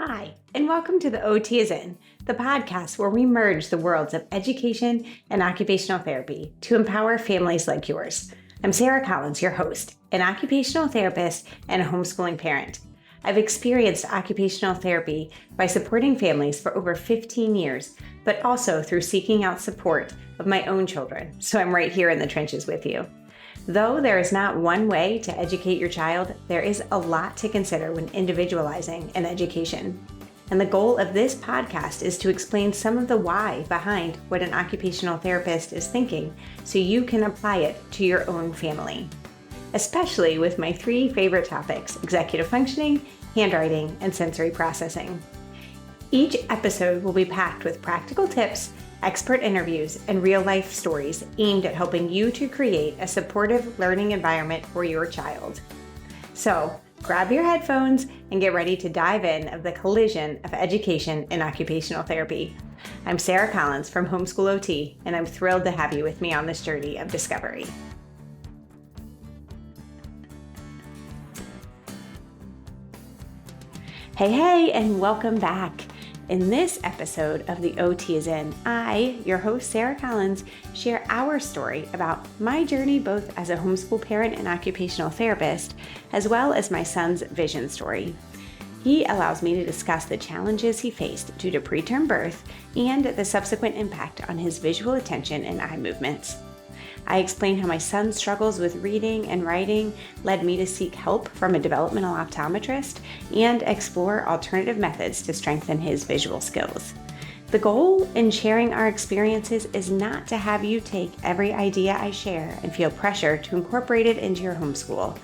Hi, and welcome to the OT is In, the podcast where we merge the worlds of education and occupational therapy to empower families like yours. I'm Sarah Collins, your host, an occupational therapist and a homeschooling parent. I've experienced occupational therapy by supporting families for over 15 years, but also through seeking out support of my own children. So I'm right here in the trenches with you. Though there is not one way to educate your child, there is a lot to consider when individualizing an education. And the goal of this podcast is to explain some of the why behind what an occupational therapist is thinking so you can apply it to your own family. Especially with my three favorite topics: executive functioning, handwriting, and sensory processing. Each episode will be packed with practical tips, expert interviews, and real-life stories aimed at helping you to create a supportive learning environment for your child. So, grab your headphones and get ready to dive in of the collision of education and occupational therapy. I'm Sarah Collins from Homeschool OT, and I'm thrilled to have you with me on this journey of discovery. Hey, and welcome back. In this episode of the OT is In, I, your host Sarah Collins, share our story about my journey both as a homeschool parent and occupational therapist, as well as my son's vision story. He allows me to discuss the challenges he faced due to preterm birth and the subsequent impact on his visual attention and eye movements. I explain how my son's struggles with reading and writing led me to seek help from a developmental optometrist and explore alternative methods to strengthen his visual skills. The goal in sharing our experiences is not to have you take every idea I share and feel pressure to incorporate it into your homeschool,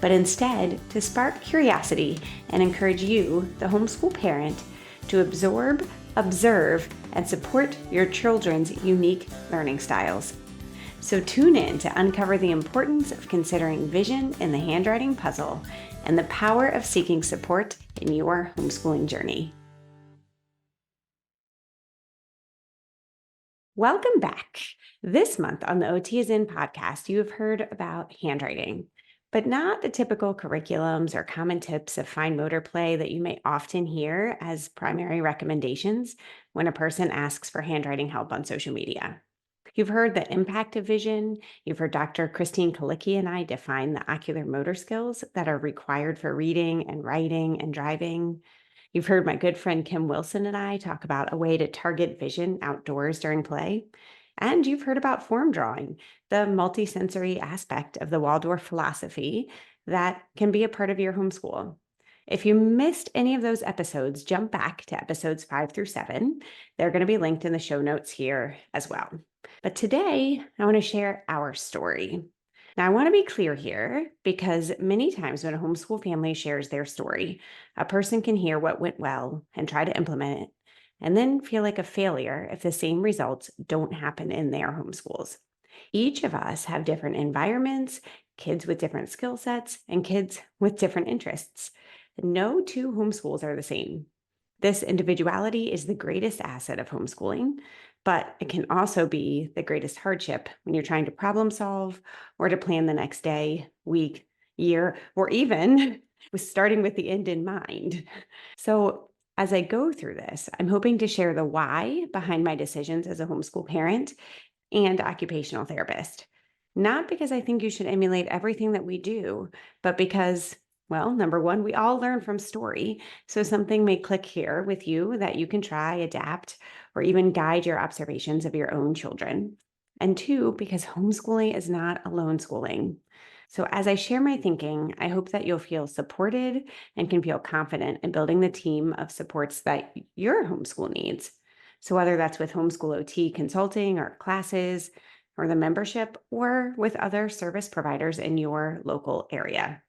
but instead to spark curiosity and encourage you, the homeschool parent, to absorb, observe, and support your children's unique learning styles. So tune in to uncover the importance of considering vision in the handwriting puzzle and the power of seeking support in your homeschooling journey. Welcome back. This month on the OT is In podcast, you have heard about handwriting, but not the typical curriculums or common tips of fine motor play that you may often hear as primary recommendations when a person asks for handwriting help on social media. You've heard the impact of vision. You've heard Dr. Christine Kalicki and I define the ocular motor skills that are required for reading and writing and driving. You've heard my good friend Kim Wilson and I talk about a way to target vision outdoors during play. And you've heard about form drawing, the multisensory aspect of the Waldorf philosophy that can be a part of your homeschool. If you missed any of those episodes, jump back to episodes 5 through 7. They're going to be linked in the show notes here as well. But today, I want to share our story. Now, I want to be clear here because many times when a homeschool family shares their story, a person can hear what went well and try to implement it, and then feel like a failure if the same results don't happen in their homeschools. Each of us have different environments, kids with different skill sets, and kids with different interests. No two homeschools are the same. This individuality is the greatest asset of homeschooling, but it can also be the greatest hardship when you're trying to problem solve or to plan the next day, week, year, or even with starting with the end in mind. So as I go through this, I'm hoping to share the why behind my decisions as a homeschool parent and occupational therapist. Not because I think you should emulate everything that we do, but because, well, number one, we all learn from story. So something may click here with you that you can try, adapt, or even guide your observations of your own children. And two, because homeschooling is not alone schooling. So as I share my thinking, I hope that you'll feel supported and can feel confident in building the team of supports that your homeschool needs. So whether that's with Homeschool OT consulting or classes or the membership or with other service providers in your local area.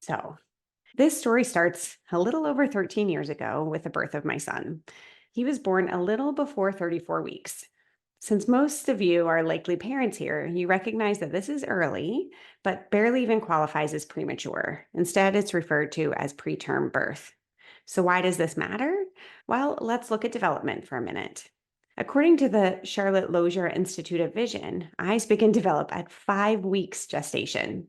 So this story starts a little over 13 years ago with the birth of my son. He was born a little before 34 weeks. Since most of you are likely parents here, you recognize that this is early, but barely even qualifies as premature. Instead, it's referred to as preterm birth. So why does this matter? Well, let's look at development for a minute. According to the Charlotte Lozier Institute of Vision, eyes begin to develop at 5 weeks gestation.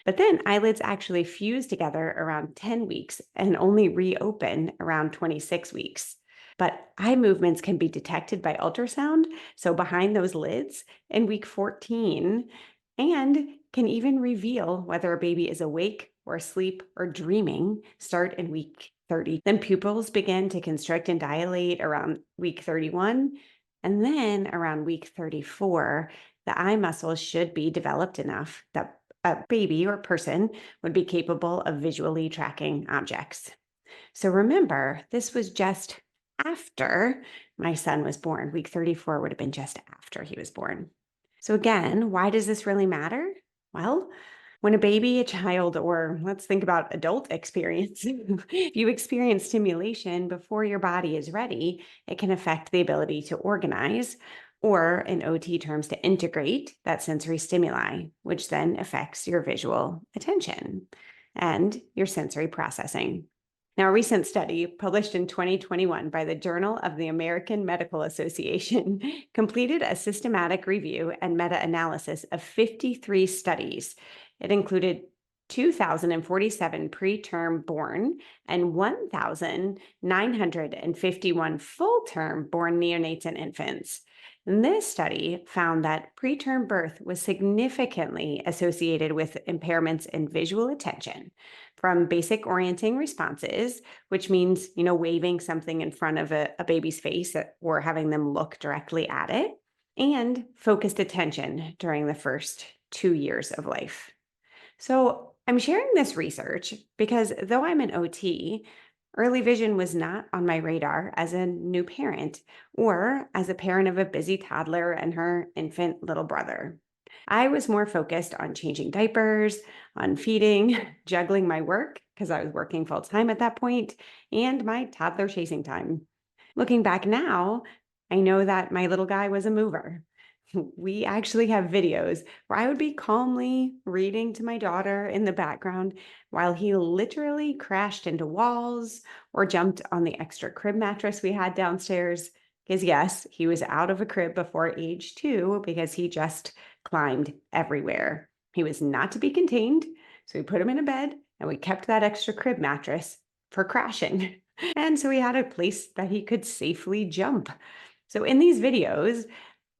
But then eyelids actually fuse together around 10 weeks and only reopen around 26 weeks. But eye movements can be detected by ultrasound, so behind those lids, in week 14, and can even reveal whether a baby is awake or asleep or dreaming, start in week 30. Then pupils begin to constrict and dilate around week 31. And then around week 34, the eye muscles should be developed enough that a baby or person would be capable of visually tracking objects. So remember, this was just after my son was born. Week 34 would have been just after he was born. So, again, why does this really matter? Well, when a baby, a child, or let's think about adult experience, if you experience stimulation before your body is ready, it can affect the ability to organize, or in OT terms, to integrate that sensory stimuli, which then affects your visual attention and your sensory processing. Now, a recent study published in 2021 by the Journal of the American Medical Association completed a systematic review and meta analysis of 53 studies. It included 2,047 preterm born and 1,951 full term born neonates and infants. And this study found that preterm birth was significantly associated with impairments in visual attention, from basic orienting responses, which means, waving something in front of a baby's face or having them look directly at it, and focused attention during the first 2 years of life. So I'm sharing this research because though I'm an OT, early vision was not on my radar as a new parent or as a parent of a busy toddler and her infant little brother. I was more focused on changing diapers, on feeding, juggling my work, because I was working full time at that point, and my toddler chasing time. Looking back now, I know that my little guy was a mover. We actually have videos where I would be calmly reading to my daughter in the background while he literally crashed into walls or jumped on the extra crib mattress we had downstairs. Because, yes, he was out of a crib before age 2 because he just climbed everywhere. He was not to be contained, so we put him in a bed and we kept that extra crib mattress for crashing. And so he had a place that he could safely jump. So in these videos,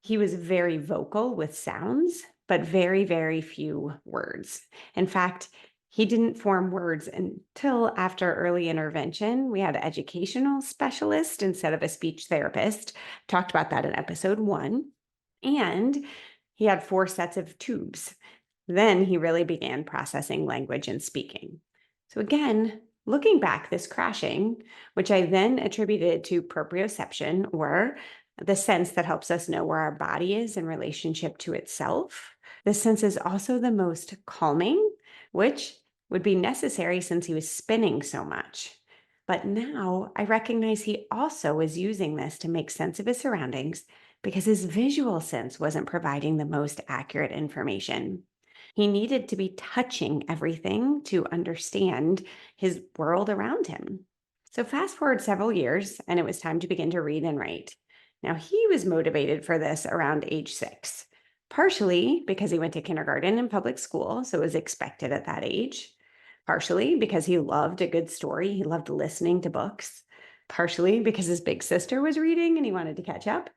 he was very vocal with sounds, but very, very few words. In fact, he didn't form words until after early intervention. We had an educational specialist instead of a speech therapist. Talked about that in episode 1. And he had 4 sets of tubes. Then he really began processing language and speaking. So again, looking back, this crashing, which I then attributed to proprioception, or the sense that helps us know where our body is in relationship to itself. This sense is also the most calming, which would be necessary since he was spinning so much. But now I recognize he also was using this to make sense of his surroundings because his visual sense wasn't providing the most accurate information. He needed to be touching everything to understand his world around him. So fast forward several years, and it was time to begin to read and write. Now, he was motivated for this around age 6, partially because he went to kindergarten and public school, so it was expected at that age, partially because he loved a good story. He loved listening to books, partially because his big sister was reading and he wanted to catch up,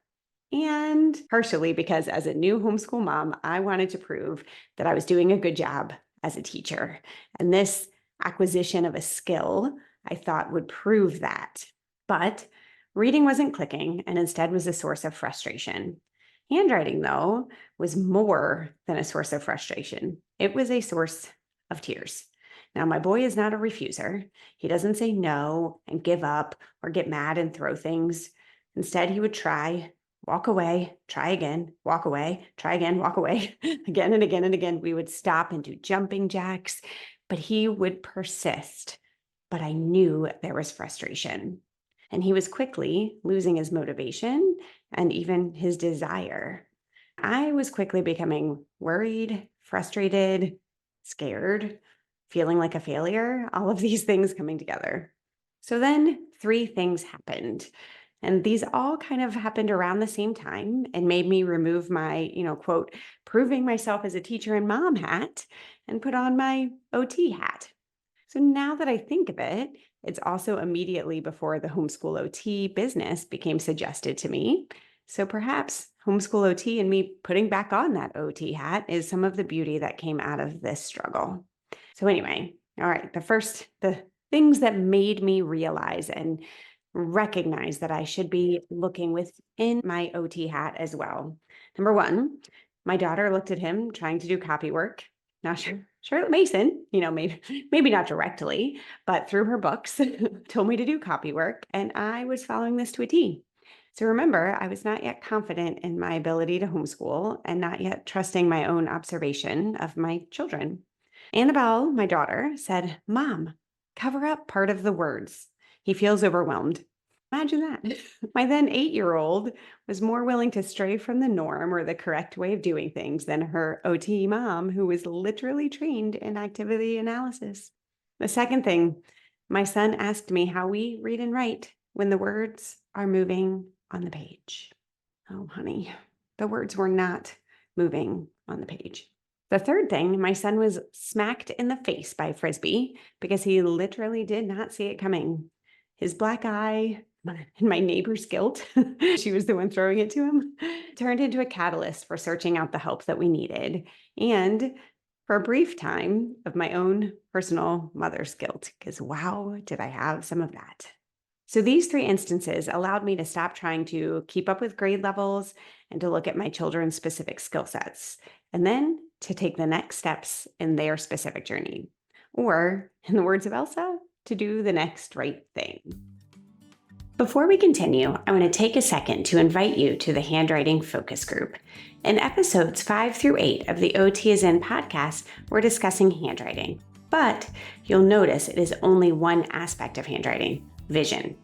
and partially because as a new homeschool mom, I wanted to prove that I was doing a good job as a teacher. And this acquisition of a skill, I thought, would prove that. But reading wasn't clicking and instead was a source of frustration. Handwriting, though, was more than a source of frustration. It was a source of tears. Now, my boy is not a refuser. He doesn't say no and give up or get mad and throw things. Instead, he would try, walk away, try again, walk away, try again, walk away. Again and again and again. We would stop and do jumping jacks, but he would persist. But I knew there was frustration. And he was quickly losing his motivation and even his desire. I was quickly becoming worried, frustrated, scared, feeling like a failure, all of these things coming together. So then 3 things happened. And these all kind of happened around the same time and made me remove my, quote, proving myself as a teacher and mom hat and put on my OT hat. So now that I think of it, it's also immediately before the homeschool OT business became suggested to me. So perhaps homeschool OT and me putting back on that OT hat is some of the beauty that came out of this struggle. So, anyway, all right, the things that made me realize and recognize that I should be looking within my OT hat as well. Number one, my daughter looked at him trying to do copy work. Now, Charlotte Mason, maybe not directly, but through her books, told me to do copy work, and I was following this to a T. So remember, I was not yet confident in my ability to homeschool and not yet trusting my own observation of my children. Annabelle, my daughter, said, "Mom, cover up part of the words. He feels overwhelmed." Imagine that. My then 8-year-old was more willing to stray from the norm or the correct way of doing things than her OT mom, who was literally trained in activity analysis. The second thing, my son asked me how we read and write when the words are moving on the page. Oh, honey, the words were not moving on the page. The third thing, my son was smacked in the face by a Frisbee because he literally did not see it coming. His black eye and my neighbor's guilt, she was the one throwing it to him, turned into a catalyst for searching out the help that we needed. And for a brief time of my own personal mother's guilt, because wow, did I have some of that. So these three instances allowed me to stop trying to keep up with grade levels and to look at my children's specific skill sets, and then to take the next steps in their specific journey. Or, in the words of Elsa, to do the next right thing. Before we continue, I want to take a second to invite you to the Handwriting Focus Group. In episodes 5 through 8 of the OT is In podcast, we're discussing handwriting. But you'll notice it is only one aspect of handwriting, vision.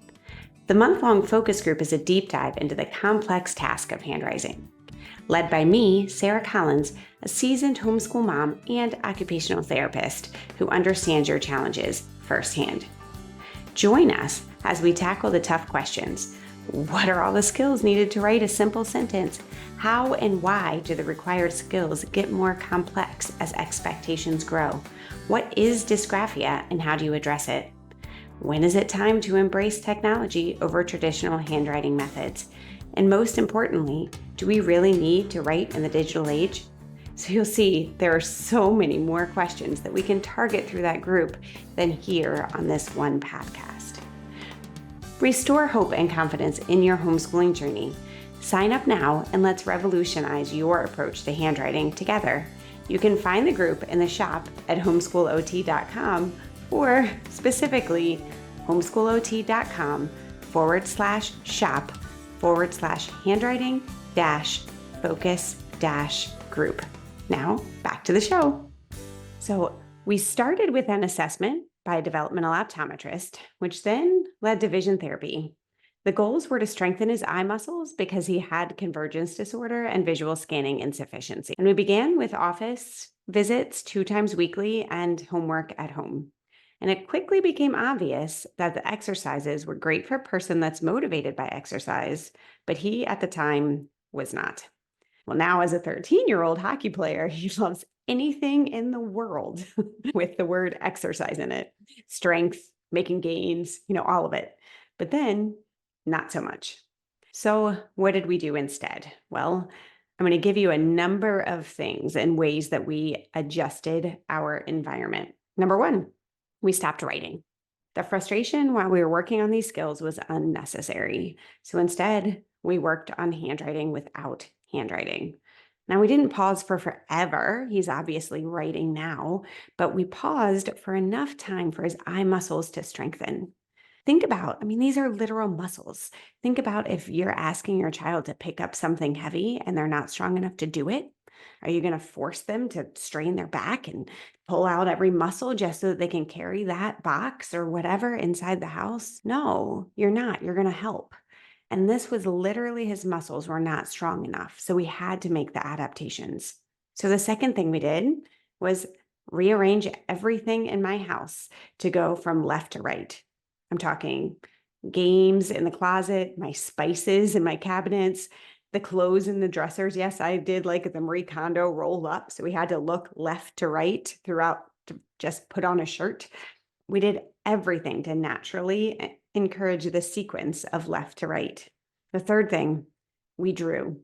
The month-long focus group is a deep dive into the complex task of handwriting. Led by me, Sarah Collins, a seasoned homeschool mom and occupational therapist who understands your challenges firsthand. Join us as we tackle the tough questions. What are all the skills needed to write a simple sentence? How and why do the required skills get more complex as expectations grow? What is dysgraphia and how do you address it? When is it time to embrace technology over traditional handwriting methods? And most importantly, do we really need to write in the digital age? So you'll see there are so many more questions that we can target through that group than here on this one podcast. Restore hope and confidence in your homeschooling journey. Sign up now and let's revolutionize your approach to handwriting together. You can find the group in the shop at homeschoolot.com or specifically homeschoolot.com/shop/handwriting-focus-group. Now, back to the show. So we started with an assessment by a developmental optometrist, which then led to vision therapy. The goals were to strengthen his eye muscles because he had convergence disorder and visual scanning insufficiency. And we began with office visits 2 times weekly and homework at home. And it quickly became obvious that the exercises were great for a person that's motivated by exercise, but he at the time was not. Well, now as a 13-year-old hockey player, he loves anything in the world with the word exercise in it. Strength, making gains, all of it. But then not so much. So what did we do instead? Well, I'm going to give you a number of things and ways that we adjusted our environment. Number 1, we stopped writing. The frustration while we were working on these skills was unnecessary. So instead, we worked on handwriting without handwriting. Now, we didn't pause for forever. He's obviously writing now, but we paused for enough time for his eye muscles to strengthen. Think about, these are literal muscles. Think about if you're asking your child to pick up something heavy and they're not strong enough to do it. Are you going to force them to strain their back and pull out every muscle just so that they can carry that box or whatever inside the house? No, you're not. You're going to help. And this was literally his muscles were not strong enough. So we had to make the adaptations. So the second thing we did was rearrange everything in my house to go from left to right. I'm talking games in the closet, my spices in my cabinets, the clothes in the dressers. Yes, I did like the Marie Kondo roll up. So we had to look left to right throughout to just put on a shirt. We did everything to naturally encourage the sequence of left to right. The third thing, we drew.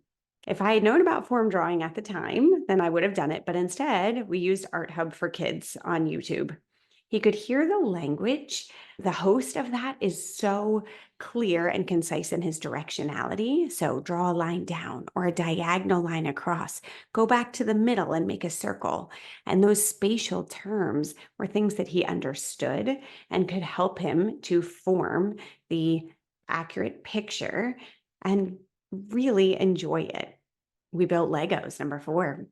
If I had known about form drawing at the time, then I would have done it. But instead, we used Art Hub for Kids on YouTube. He could hear the language. The host of that is so clear and concise in his directionality. So draw a line down or a diagonal line across, go back to the middle and make a circle. And those spatial terms were things that he understood and could help him to form the accurate picture and really enjoy it. We built Legos, number 4.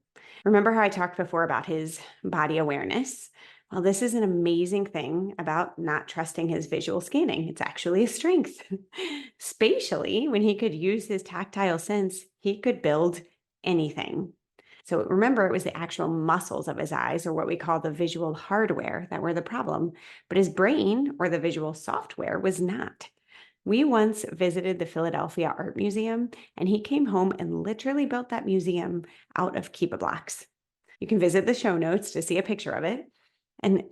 Remember how I talked before about his body awareness? Well, this is an amazing thing about not trusting his visual scanning. It's actually a strength. Spatially, when he could use his tactile sense, he could build anything. So remember, it was the actual muscles of his eyes, or what we call the visual hardware, that were the problem. But his brain, or the visual software, was not. We once visited the Philadelphia Art Museum, and he came home and literally built that museum out of Kipa blocks. You can visit the show notes to see a picture of it. And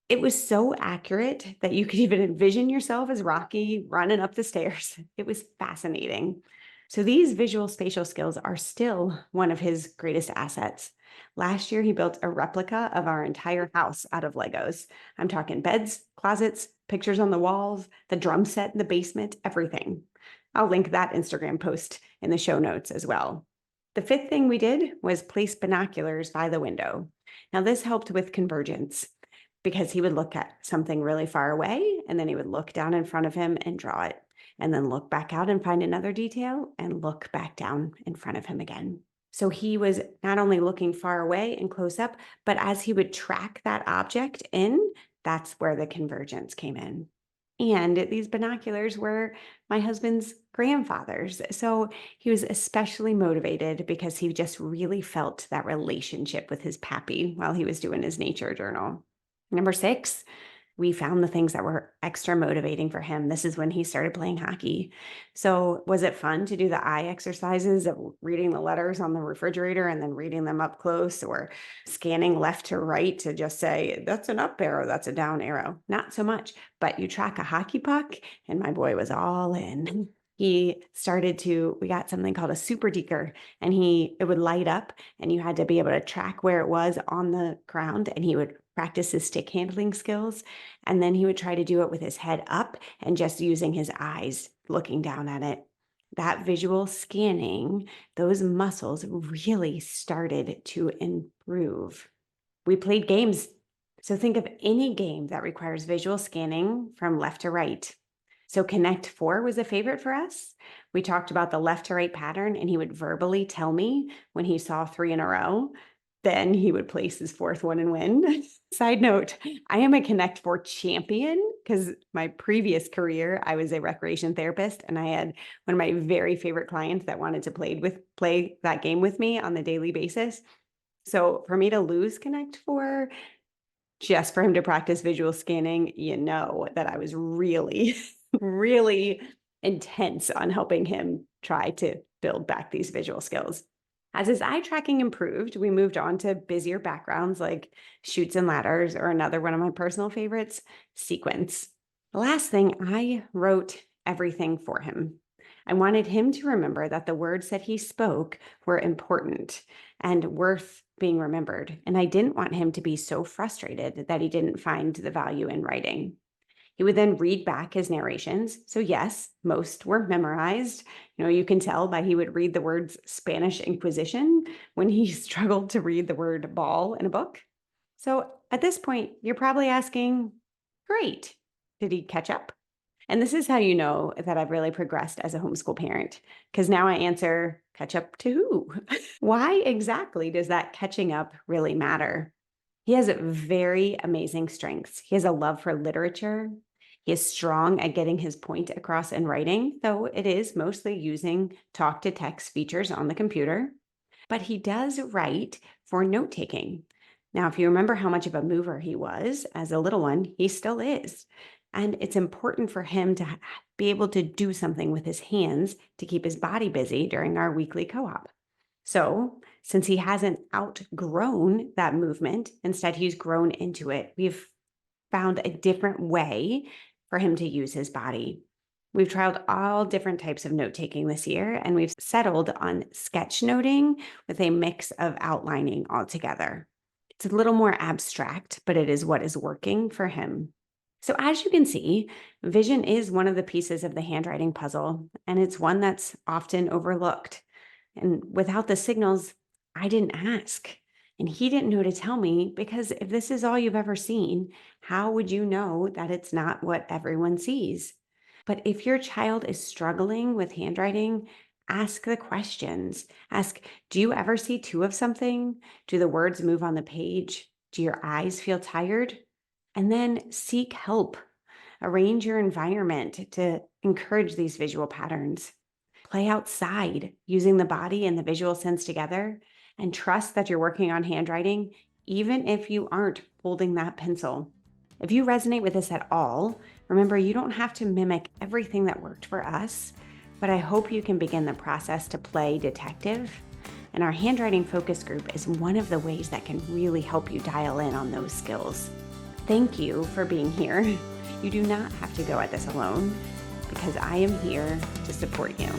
it was so accurate that you could even envision yourself as Rocky running up the stairs. It was fascinating. So these visual spatial skills are still one of his greatest assets. Last year, he built a replica of our entire house out of Legos. I'm talking beds, closets, pictures on the walls, the drum set in the basement, everything. I'll link that Instagram post in the show notes as well. The 5th thing we did was place binoculars by the window. Now, this helped with convergence because he would look at something really far away and then he would look down in front of him and draw it, and then look back out and find another detail and look back down in front of him again. So he was not only looking far away and close up, but as he would track that object in, that's where the convergence came in. And these binoculars were my husband's grandfather's. So he was especially motivated because he just really felt that relationship with his pappy while he was doing his nature journal. Number 6, we found the things that were extra motivating for him. This is when he started playing hockey. So was it fun to do the eye exercises of reading the letters on the refrigerator and then reading them up close, or scanning left to right to just say, that's an up arrow, that's a down arrow? Not so much, but you track a hockey puck and my boy was all in. We got something called a super deker, and it would light up and you had to be able to track where it was on the ground, and he would practice his stick handling skills. And then he would try to do it with his head up and just using his eyes looking down at it. That visual scanning, those muscles really started to improve. We played games. So think of any game that requires visual scanning from left to right. So Connect 4 was a favorite for us. We talked about the left to right pattern, and he would verbally tell me when he saw 3 in a row. Then he would place his 4th one and win. Side note, I am a Connect 4 champion because my previous career, I was a recreation therapist, and I had one of my very favorite clients that wanted to play that game with me on a daily basis. So for me to lose Connect 4, just for him to practice visual scanning, you know that I was really, really intense on helping him try to build back these visual skills. As his eye tracking improved, we moved on to busier backgrounds like chutes and ladders, or another one of my personal favorites, sequence. The last thing, I wrote everything for him. I wanted him to remember that the words that he spoke were important and worth being remembered. And I didn't want him to be so frustrated that he didn't find the value in writing. He would then read back his narrations. So yes, most were memorized. You can tell by he would read the words Spanish Inquisition when he struggled to read the word ball in a book. So at this point, you're probably asking, great, did he catch up? And this is how you know that I've really progressed as a homeschool parent, because now I answer, catch up to who? Why exactly does that catching up really matter? He has very amazing strengths. He has a love for literature. He is strong at getting his point across in writing, though it is mostly using talk-to-text features on the computer. But he does write for note-taking. Now, if you remember how much of a mover he was as a little one, he still is. And it's important for him to be able to do something with his hands to keep his body busy during our weekly co op. So, since he hasn't outgrown that movement, instead, he's grown into it, we've found a different way for him to use his body. We've tried all different types of note taking this year, and we've settled on sketch noting with a mix of outlining altogether. It's a little more abstract, but it is what is working for him. So, as you can see, vision is one of the pieces of the handwriting puzzle, and it's one that's often overlooked. And without the signals, I didn't ask. And he didn't know to tell me because if this is all you've ever seen, how would you know that it's not what everyone sees? But if your child is struggling with handwriting, ask the questions. Ask, do you ever see two of something? Do the words move on the page? Do your eyes feel tired? And then seek help. Arrange your environment to encourage these visual patterns. Play outside using the body and the visual sense together, and trust that you're working on handwriting, even if you aren't holding that pencil. If you resonate with this at all, remember you don't have to mimic everything that worked for us, but I hope you can begin the process to play detective. And our handwriting focus group is one of the ways that can really help you dial in on those skills. Thank you for being here. You do not have to go at this alone because I am here to support you.